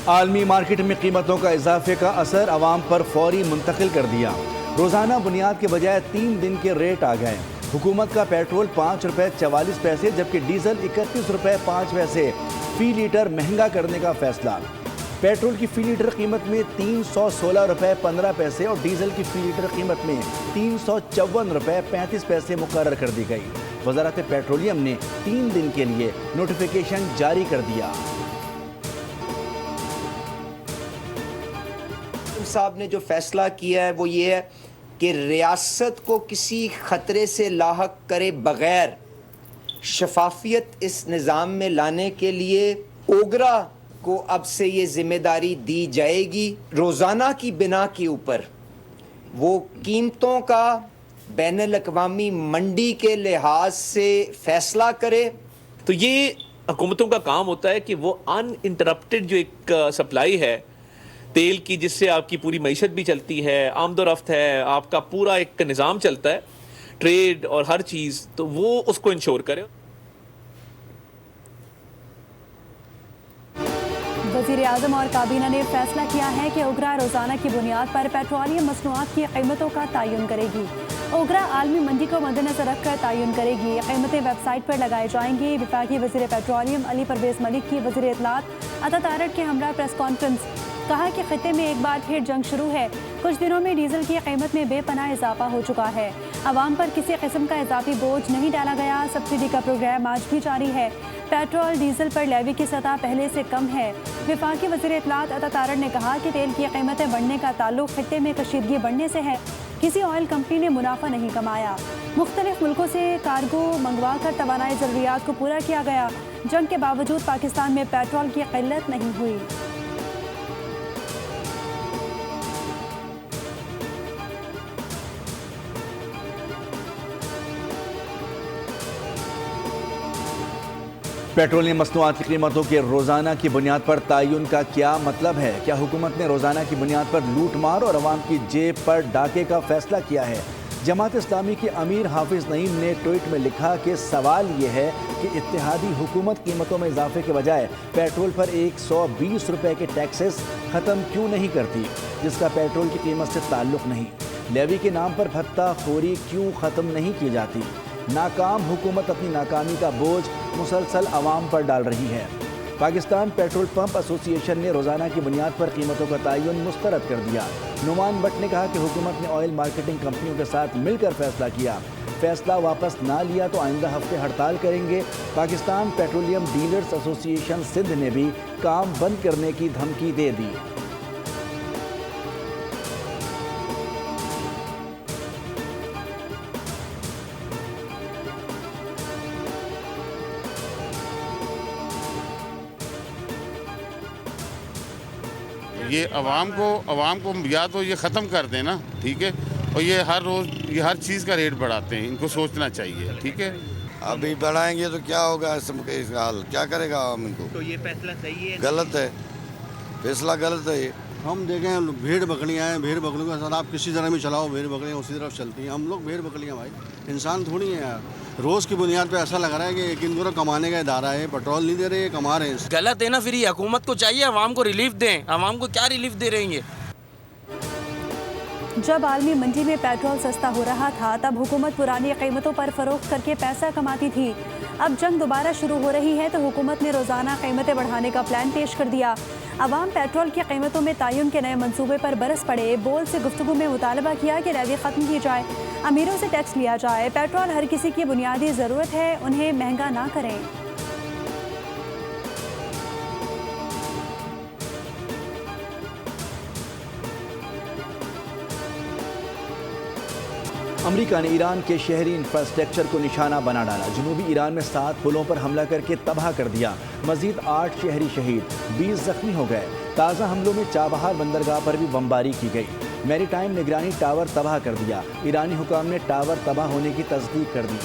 عالمی مارکیٹ میں قیمتوں کا اضافے کا اثر عوام پر فوری منتقل کر دیا۔ روزانہ بنیاد کے بجائے 3 دن کے ریٹ آ گئے۔ حکومت کا پیٹرول 5 روپے 44 پیسے جبکہ ڈیزل 31 روپے 5 پیسے فی لیٹر مہنگا کرنے کا فیصلہ۔ پیٹرول کی فی لیٹر قیمت میں 316 روپے 15 پیسے اور ڈیزل کی فی لیٹر قیمت میں 354 روپے 35 پیسے مقرر کر دی گئی۔ وزارت پیٹرولیم نے 3 دن کے لیے نوٹیفیکیشن جاری کر دیا۔ صاحب نے جو فیصلہ کیا ہے وہ یہ ہے کہ ریاست کو کسی خطرے سے لاحق کرے بغیر شفافیت اس نظام میں لانے کے لیے اوگرا کو اب سے یہ ذمہ داری دی جائے گی، روزانہ کی بنا کے اوپر وہ قیمتوں کا بین الاقوامی منڈی کے لحاظ سے فیصلہ کرے۔ تو یہ حکومتوں کا کام ہوتا ہے کہ وہ ان انٹرپٹڈ جو ایک سپلائی ہے تیل کی، جس سے آپ کی پوری معیشت بھی چلتی ہے، آمد و رفت ہے، آپ کا پورا ایک نظام چلتا ہے، ٹریڈ اور ہر چیز، تو وہ اس کو انشور کرے۔ وزیر اعظم اور کابینہ نے فیصلہ کیا ہے کہ اوگرا روزانہ کی بنیاد پر پیٹرولیم مصنوعات کی قیمتوں کا تعین کرے گی۔ اوگرا عالمی منڈی کو مد نظر رکھ کر تعین کرے گی۔ قیمتیں ویب سائٹ پر لگائی جائیں گی۔ وفاقی وزیر پیٹرولیم علی پرویز ملک کی وزیر اطلاعات عطا تارڑ کے ہمراہ پریس کانفرنس، کہا کہ خطے میں ایک بار پھر جنگ شروع ہے۔ کچھ دنوں میں ڈیزل کی قیمت میں بے پناہ اضافہ ہو چکا ہے۔ عوام پر کسی قسم کا اضافی بوجھ نہیں ڈالا گیا۔ سبسڈی کا پروگرام آج بھی جاری ہے۔ پیٹرول ڈیزل پر لیوی کی سطح پہلے سے کم ہے۔ وفاقی وزیر اطلاعات عطا تارڑ نے کہا کہ تیل کی قیمتیں بڑھنے کا تعلق خطے میں کشیدگی بڑھنے سے ہے۔ کسی آئل کمپنی نے منافع نہیں کمایا۔ مختلف ملکوں سے کارگو منگوا کر توانائی ضروریات کو پورا کیا گیا۔ جنگ کے باوجود پاکستان میں پیٹرول کی قلت نہیں ہوئی۔ پیٹرولیم مصنوعات کی قیمتوں کے روزانہ کی بنیاد پر تعین کا کیا مطلب ہے؟ کیا حکومت نے روزانہ کی بنیاد پر لوٹ مار اور عوام کی جیب پر ڈاکے کا فیصلہ کیا ہے؟ جماعت اسلامی کے امیر حافظ نعیم نے ٹویٹ میں لکھا کہ سوال یہ ہے کہ اتحادی حکومت قیمتوں میں اضافے کے بجائے پیٹرول پر 120 روپے کے ٹیکسز ختم کیوں نہیں کرتی، جس کا پیٹرول کی قیمت سے تعلق نہیں؟ لیوی کے نام پر بھتہ خوری کیوں ختم نہیں کی جاتی؟ ناکام حکومت اپنی ناکامی کا بوجھ مسلسل عوام پر ڈال رہی ہے۔ پاکستان پیٹرول پمپ ایسوسی ایشن نے روزانہ کی بنیاد پر قیمتوں کا تعین مسترد کر دیا۔ نعمان بٹ نے کہا کہ حکومت نے آئل مارکیٹنگ کمپنیوں کے ساتھ مل کر فیصلہ کیا، فیصلہ واپس نہ لیا تو آئندہ ہفتے ہڑتال کریں گے۔ پاکستان پیٹرولیم ڈیلرز ایسوسی ایشن سندھ نے بھی کام بند کرنے کی دھمکی دے دی۔ یہ عوام کو یا تو یہ ختم کر دیں نا، ٹھیک ہے، اور یہ ہر روز یہ ہر چیز کا ریٹ بڑھاتے ہیں، ان کو سوچنا چاہیے، ٹھیک ہے۔ ابھی بڑھائیں گے تو کیا ہوگا، اس کا حال کیا کرے گا عوام ان کو؟ تو یہ فیصلہ صحیح ہے؟ غلط ہے، فیصلہ غلط ہے یہ۔ ہم دیکھیں بھیڑ بکریاں ہیں، بھیڑ بکریوں کا سر آپ کسی طرح میں چلاؤ، بھیڑ بکریاں اسی طرف چلتی ہیں۔ ہم لوگ بھیڑ بکریاں بھائی، انسان تھوڑی ہیں یار۔ روز کی بنیاد پہ ایسا لگ رہا ہے کہ ایک ان کو کمانے کا ادارہ ہے، پیٹرول نہیں دے رہے، کما رہے ہیں۔ غلط ہے نا، پھر یہ حکومت کو چاہیے عوام کو ریلیف دیں۔ عوام کو کیا ریلیف دے رہے ہیں؟ جب عالمی منڈی میں پیٹرول سستا ہو رہا تھا تب حکومت پرانی قیمتوں پر فروخت کر کے پیسہ کماتی تھی۔ اب جنگ دوبارہ شروع ہو رہی ہے تو حکومت نے روزانہ قیمتیں بڑھانے کا پلان پیش کر دیا۔ عوام پیٹرول کی قیمتوں میں تعین کے نئے منصوبے پر برس پڑے۔ بول سے گفتگو میں مطالبہ کیا کہ لیوی ختم کی جائے، امیروں سے ٹیکس لیا جائے، پیٹرول ہر کسی کی بنیادی ضرورت ہے، انہیں مہنگا نہ کریں۔ امریکہ نے ایران کے شہری انفراسٹرکچر کو نشانہ بنا ڈالا۔ جنوبی ایران میں 7 پلوں پر حملہ کر کے تباہ کر دیا۔ مزید 8 شہری شہید، 20 زخمی ہو گئے۔ تازہ حملوں میں چابہار بندرگاہ پر بھی بمباری کی گئی۔ میری ٹائم نگرانی ٹاور تباہ کر دیا۔ ایرانی حکام نے ٹاور تباہ ہونے کی تصدیق کر دی۔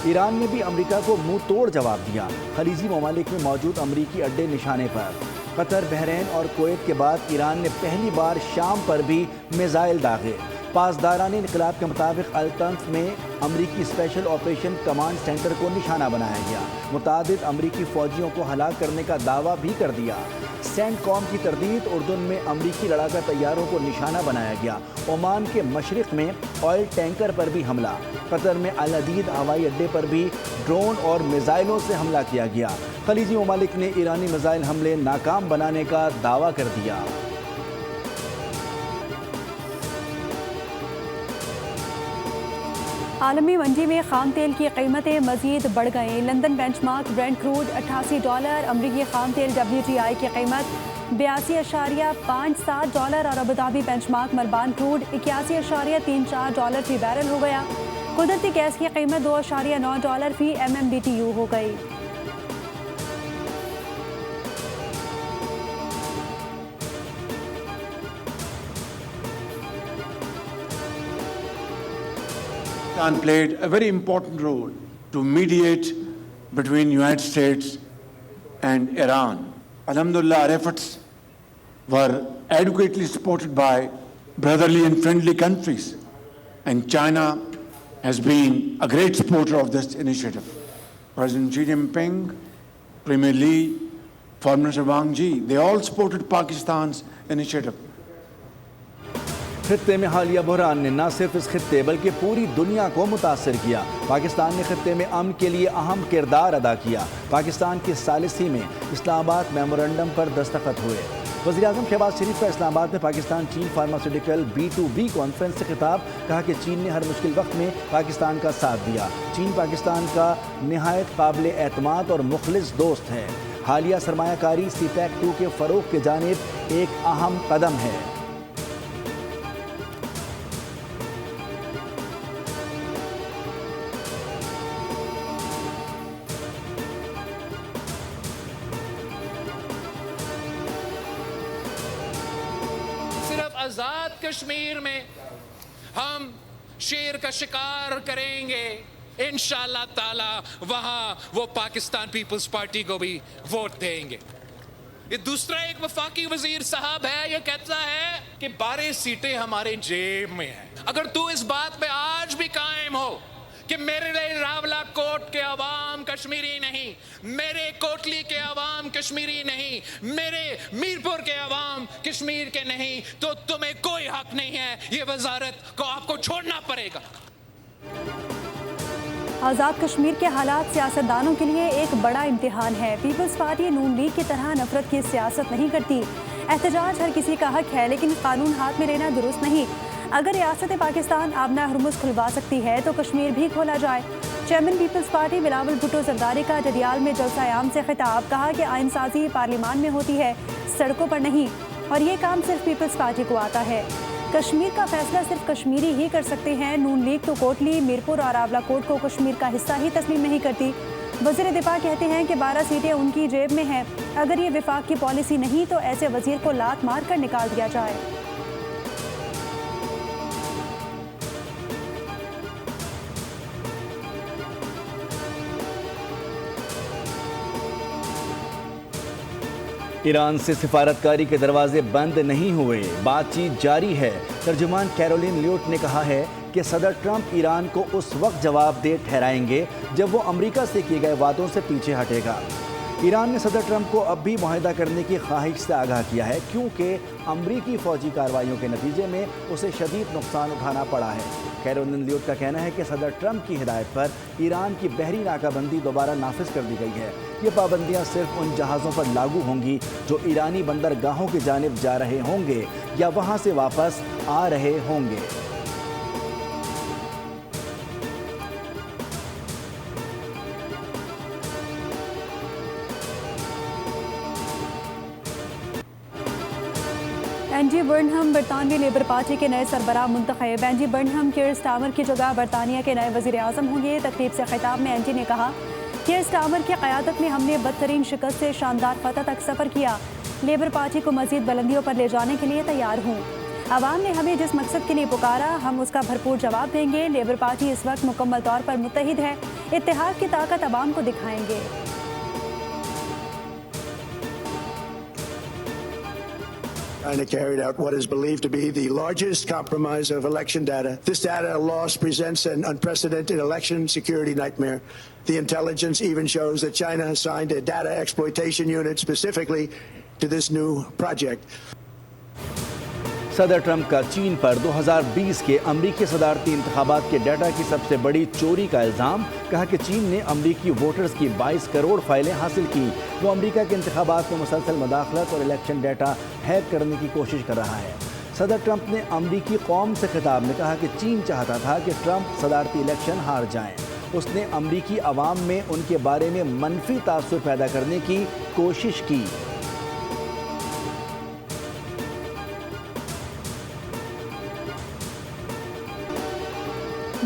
ایران نے بھی امریکہ کو منہ توڑ جواب دیا۔ خلیجی ممالک میں موجود امریکی اڈے نشانے پر۔ قطر، بحرین اور کویت کے بعد ایران نے پہلی بار شام پر بھی میزائل داغے۔ پاسداران انقلاب کے مطابق الطنف میں امریکی اسپیشل آپریشن کمانڈ سینٹر کو نشانہ بنایا گیا۔ متعدد امریکی فوجیوں کو ہلاک کرنے کا دعویٰ بھی کر دیا۔ سینڈ کام کی تردید، اردن میں امریکی لڑاکا طیاروں کو نشانہ بنایا گیا، عمان کے مشرق میں آئل ٹینکر پر بھی حملہ، قطر میں العدید ہوائی اڈے پر بھی ڈرون اور میزائلوں سے حملہ کیا گیا، خلیجی ممالک نے ایرانی میزائل حملے ناکام بنانے کا دعویٰ کر دیا۔ عالمی منڈی میں خام تیل کی قیمتیں مزید بڑھ گئیں۔ لندن بینچ مارک برینٹ کروڈ $88، امریکی خام تیل WTI کی قیمت $82.57 اور ابوظہبی بینچ مارک ملبان کروڈ $81.34 فی بیرل ہو گیا۔ قدرتی گیس کی قیمت $2.9 فی MMBTU ہو گئی۔ Pakistan played a very important role to mediate between United States and Iran. Alhamdulillah, our efforts were adequately supported by brotherly and friendly countries, and China has been a great supporter of this initiative. President Xi Jinping, Premier Li, Foreign Minister Wang Yi, they all supported Pakistan's initiative. خطے میں حالیہ بحران نے نہ صرف اس خطے بلکہ پوری دنیا کو متاثر کیا۔ پاکستان نے خطے میں امن کے لیے اہم کردار ادا کیا۔ پاکستان کی ثالثی میں اسلام آباد میمورنڈم پر دستخط ہوئے۔ وزیراعظم شہباز شریف کا اسلام آباد میں پاکستان چین فارماسیوٹیکل B2B کانفرنس سے خطاب، کہا کہ چین نے ہر مشکل وقت میں پاکستان کا ساتھ دیا۔ چین پاکستان کا نہایت قابل اعتماد اور مخلص دوست ہے۔ حالیہ سرمایہ کاری CPEC 2 کے فروغ کی جانب ایک اہم قدم ہے۔ آزاد کشمیر میں ہم شیر کا شکار کریں گے انشاءاللہ تعالی، وہاں وہ پاکستان پیپلز پارٹی کو بھی ووٹ دیں گے۔ یہ دوسرا ایک وفاقی وزیر صاحب ہے، یہ کہتا ہے کہ 12 سیٹیں ہمارے جیب میں ہیں۔ اگر تو اس بات پہ آج بھی قائم ہو کہ میرے لیے راولا کوٹ کے عوام کشمیری نہیں، میرے کوٹلی کے عوام کشمیری نہیں، میرے میرپور کے عوام کشمیر کے نہیں، تو تمہیں کوئی حق نہیں ہے، یہ وزارت کو آپ کو چھوڑنا پڑے گا۔ آزاد کشمیر کے حالات سیاستدانوں کے لیے ایک بڑا امتحان ہے۔ پیپلز پارٹی نون لیگ کی طرح نفرت کی سیاست نہیں کرتی۔ احتجاج ہر کسی کا حق ہے، لیکن قانون ہاتھ میں لینا درست نہیں۔ اگر ریاست پاکستان آبنہ ہرمز کھلوا سکتی ہے تو کشمیر بھی کھولا جائے۔ چیئرمین پیپلز پارٹی بلاول بھٹو زرداری کا جدیال میں جلسہ عام سے خطاب، کہا کہ آئین سازی پارلیمان میں ہوتی ہے، سڑکوں پر نہیں، اور یہ کام صرف پیپلز پارٹی کو آتا ہے۔ کشمیر کا فیصلہ صرف کشمیری ہی کر سکتے ہیں۔ نون لیگ تو کوٹلی، میرپور اور آولا کوٹ کو کشمیر کا حصہ ہی تسلیم نہیں کرتی۔ وزیر دفاع کہتے ہیں کہ 12 سیٹیں ان کی جیب میں ہیں۔ اگر یہ وفاق کی پالیسی نہیں تو ایسے وزیر کو لات مار کر نکال دیا جائے۔ ایران سے سفارتکاری کے دروازے بند نہیں ہوئے، بات چیت جاری ہے۔ ترجمان کیرولین لیوٹ نے کہا ہے کہ صدر ٹرمپ ایران کو اس وقت جواب دہ ٹھہرائیں گے جب وہ امریکہ سے کیے گئے وعدوں سے پیچھے ہٹے گا۔ ایران نے صدر ٹرمپ کو اب بھی معاہدہ کرنے کی خواہش سے آگاہ کیا ہے، کیونکہ امریکی فوجی کارروائیوں کے نتیجے میں اسے شدید نقصان اٹھانا پڑا ہے۔ کیرولین لیوٹ کا کہنا ہے کہ صدر ٹرمپ کی ہدایت پر ایران کی بحری ناکہ بندی دوبارہ نافذ کر دی گئی ہے۔ یہ پابندیاں صرف ان جہازوں پر لاگو ہوں گی جو ایرانی بندرگاہوں کی جانب جا رہے ہوں گے یا وہاں سے واپس آ رہے ہوں گے۔ اینڈی برنہم برطانوی لیبر پارٹی کے نئے سربراہ منتخب۔ اینڈی برنہم کیئر سٹارمر کی جگہ برطانیہ کے نئے وزیر اعظم ہوں گے۔ تقریب سے خطاب میں اینڈی نے کہا، کیئر سٹارمر کی قیادت میں ہم نے بدترین شکست سے شاندار فتح تک سفر کیا۔ لیبر پارٹی کو مزید بلندیوں پر لے جانے کے لیے تیار ہوں۔ عوام نے ہمیں جس مقصد کے لیے پکارا، ہم اس کا بھرپور جواب دیں گے۔ لیبر پارٹی اس وقت مکمل طور پر متحد ہے، اتحاد کی طاقت عوام کو دکھائیں گے۔ China carried out what is believed to be the largest compromise of election data. This data loss presents an unprecedented election security nightmare. The intelligence even shows that China assigned a data exploitation unit specifically to this new project. صدر Trump کا چین پر 2020 کے امریکی صدارتی انتخابات کے data کی سب سے بڑی چوری کا الزام. کہا کہ چین نے امریکی ووٹرز کی 22 کروڑ فائلیں حاصل کی. وہ امریکہ کے انتخابات میں مسلسل مداخلت اور الیکشن ڈیٹا ہیک کرنے کی کوشش کر رہا ہے. صدر ٹرمپ نے امریکی قوم سے خطاب میں کہا کہ چین چاہتا تھا کہ ٹرمپ صدارتی الیکشن ہار جائیں. اس نے امریکی عوام میں ان کے بارے میں منفی تاثر پیدا کرنے کی کوشش کی.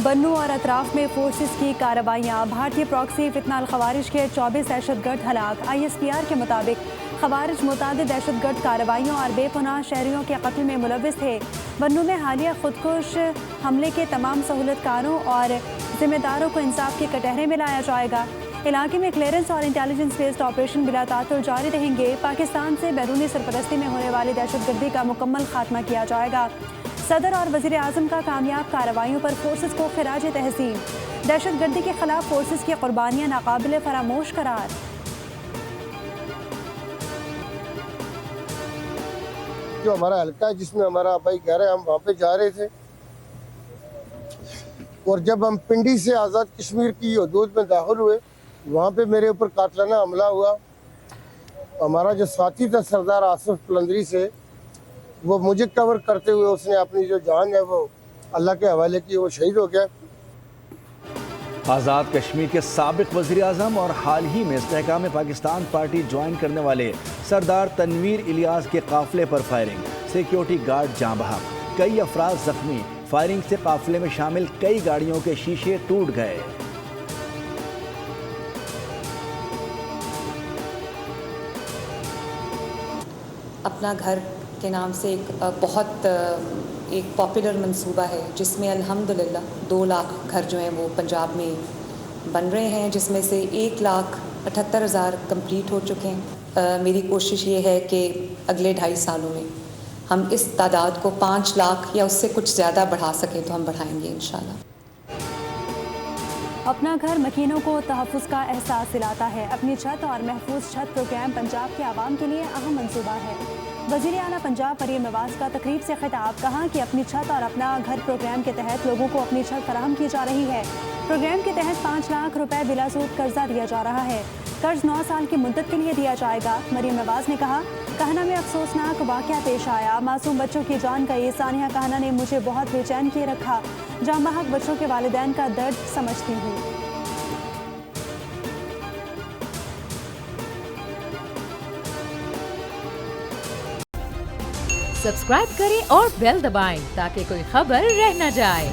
بنو اور اطراف میں فورسز کی کارروائیاں. بھارتی پراکسی فتنہ الخوارج کے 24 دہشت گرد ہلاک. ISPR کے مطابق خوارج متعدد دہشت گرد کارروائیوں اور بے پناہ شہریوں کے قتل میں ملوث تھے. بنو میں حالیہ خودکش حملے کے تمام سہولت کاروں اور ذمہ داروں کو انصاف کے کٹہرے میں لایا جائے گا. علاقے میں کلیئرنس اور انٹیلیجنس بیسڈ آپریشن بلا تعطل جاری رہیں گے. پاکستان سے بیرونی سرپرستی میں ہونے والی دہشت گردی کا مکمل خاتمہ کیا جائے گا. صدر اور وزیر اعظم کا کامیاب کارروائیوں پر فورسز کو خراج تحسین. دہشت گردی کے خلاف فورسز کی قربانیاں ناقابل فراموش قرار. جو ہمارا حلقہ ہے جس میں ہمارا بھائی گھر ہے، ہم وہاں پہ جا رہے تھے اور جب ہم پنڈی سے آزاد کشمیر کی حدود میں داخل ہوئے وہاں پہ میرے اوپر قاتلانہ حملہ ہوا. ہمارا جو ساتھی تھا سردار آصف قلندری سے، وہ مجھے کور کرتے ہوئے اس نے اپنی جو جان ہے وہ اللہ کے حوالے کی، وہ شہید ہو گیا. آزاد کشمیر کے سابق وزیر اعظم اور حال ہی میں استحکام پاکستان پارٹی جوائن کرنے والے سردار تنویر الیاس کے قافلے پر فائرنگ. سیکیورٹی گارڈ جاں بحق، کئی افراد زخمی. فائرنگ سے قافلے میں شامل کئی گاڑیوں کے شیشے ٹوٹ گئے. اپنا گھر کے نام سے ایک پاپولر منصوبہ ہے جس میں الحمدللہ 2 لاکھ گھر جو ہیں وہ پنجاب میں بن رہے ہیں، جس میں سے 1,78,000 کمپلیٹ ہو چکے ہیں. میری کوشش یہ ہے کہ اگلے 2.5 سالوں میں ہم اس تعداد کو 5 لاکھ یا اس سے کچھ زیادہ بڑھا سکیں تو ہم بڑھائیں گے انشاءاللہ. اپنا گھر مکینوں کو تحفظ کا احساس دلاتا ہے. اپنی چھت اور محفوظ چھت پروگرام پنجاب کے عوام کے لیے اہم منصوبہ ہے. وزیر اعلیٰ پنجاب مریم نواز کا تقریب سے خطاب. کہا کہ اپنی چھت اور اپنا گھر پروگرام کے تحت لوگوں کو اپنی چھت فراہم کی جا رہی ہے. پروگرام کے تحت 5 لاکھ روپے بلا سود قرضہ دیا جا رہا ہے. قرض 9 سال کی مدت کے لیے دیا جائے گا. مریم نواز نے کہا، کہنا میں افسوسناک واقعہ پیش آیا. معصوم بچوں کی جان گئی. ثانیہ کہنا نے مجھے بہت بے چین کیے رکھا. جاں بحق بچوں کے والدین کا درد سمجھتی ہوں. سبسکرائب کریں اور بیل دبائیں تاکہ کوئی خبر رہ نہ جائے.